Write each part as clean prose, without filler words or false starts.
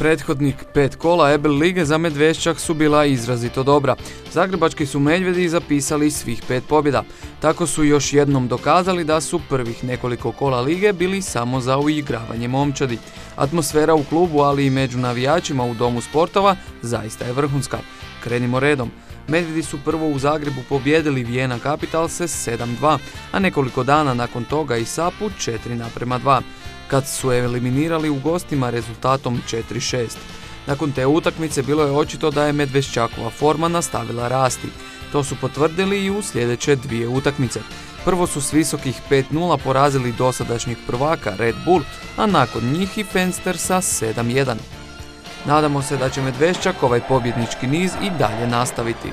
Prethodnih 5 kola EBL lige za Medveščak su bila izrazito dobra. Zagrebački su Medvjedi zapisali svih 5 pobjeda. Tako su još jednom dokazali da su prvih nekoliko kola lige bili samo za uigravanje momčadi. Atmosfera u klubu, ali i među navijačima u Domu sportova zaista je vrhunska. Krenimo redom. Medvjedi su prvo u Zagrebu pobijedili Vijena Capitalse 7-2, a nekoliko dana nakon toga i Sapu 4-2, kad su eliminirali u gostima rezultatom 4-6. Nakon te utakmice bilo je očito da je Medveščakova forma nastavila rasti. To su potvrdili i u sljedeće dvije utakmice. Prvo su s visokih 5-0 porazili dosadašnjeg prvaka Red Bull, a nakon njih i Fenstersa 7-1. Nadamo se da će Medveščak ovaj pobjednički niz i dalje nastaviti.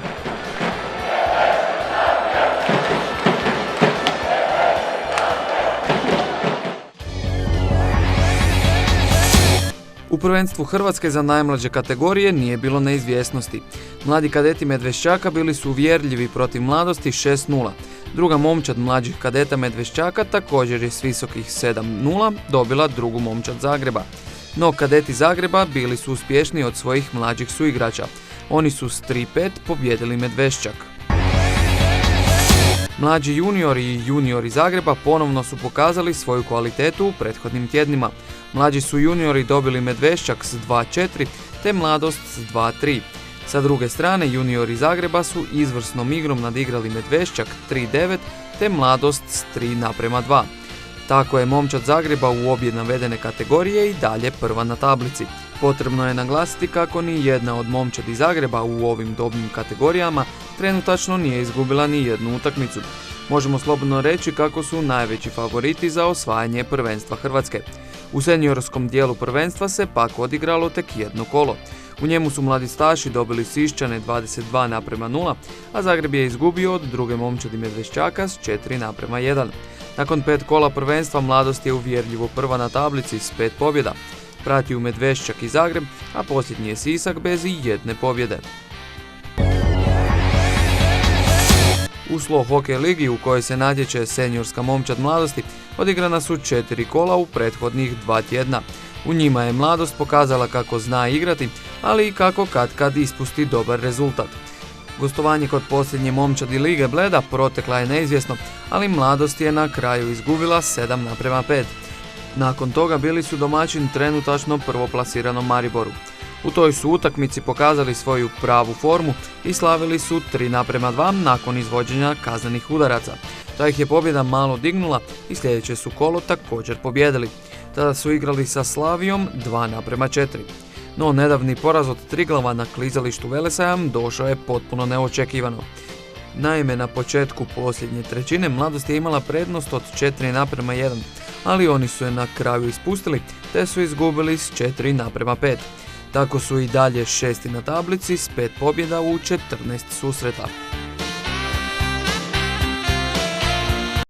U prvenstvu Hrvatske za najmlađe kategorije nije bilo neizvjesnosti. Mladi kadeti Medveščaka bili su uvjerljivi protiv Mladosti 6-0. Druga momčad mlađih kadeta Medveščaka također je s visokih 7-0 dobila drugu momčad Zagreba. No kadeti Zagreba bili su uspješniji od svojih mlađih suigrača. Oni su s 3-5 pobjedili Medveščak. Mlađi juniori i juniori Zagreba ponovno su pokazali svoju kvalitetu u prethodnim tjednima. Mlađi su juniori dobili Medveščak s 2-4 te Mladost s 2-3. Sa druge strane juniori Zagreba su izvrsnom igrom nadigrali Medveščak 3-9 te Mladost s 3-2. Tako je momčad Zagreba u obje navedene kategorije i dalje prva na tablici. Potrebno je naglasiti kako ni jedna od momčadi Zagreba u ovim dobnim kategorijama trenutačno nije izgubila ni jednu utakmicu. Možemo slobodno reći kako su najveći favoriti za osvajanje prvenstva Hrvatske. U seniorskom dijelu prvenstva se pak odigralo tek jedno kolo. U njemu su mladistaši dobili Siščane 22-0, a Zagreb je izgubio od druge momčadi Medveščaka s 4-1. Nakon 5 kola prvenstva Mladost je uvjerljivo prva na tablici s 5 pobjeda. Prati u Medveščak i Zagreb, a posljednji je Sisak bez i jedne pobjede. U Slo hokej ligi u kojoj se natječe seniorska momčad Mladosti odigrana su 4 kola u prethodnih 2 tjedna. U njima je Mladost pokazala kako zna igrati, ali i kako katkad ispusti dobar rezultat. Gostovanje kod posljednje momčadi lige Bleda protekla je neizvjesno, ali Mladost je na kraju izgubila 7-5. Nakon toga bili su domaćin trenutačno prvoplasiranom Mariboru. U toj su utakmici pokazali svoju pravu formu i slavili su 3-2 nakon izvođenja kaznenih udaraca. Ta ih je pobjeda malo dignula i sljedeće su kolo također pobjedili. Tada su igrali sa Slavijom 2-4. No nedavni poraz od Triglava na klizalištu Velesajam došao je potpuno neočekivano. Naime, na početku posljednje trećine Mladost je imala prednost od 4-1, ali oni su je na kraju ispustili te su izgubili s 4-5. Tako su i dalje šesti na tablici s 5 pobjeda u 14 susreta.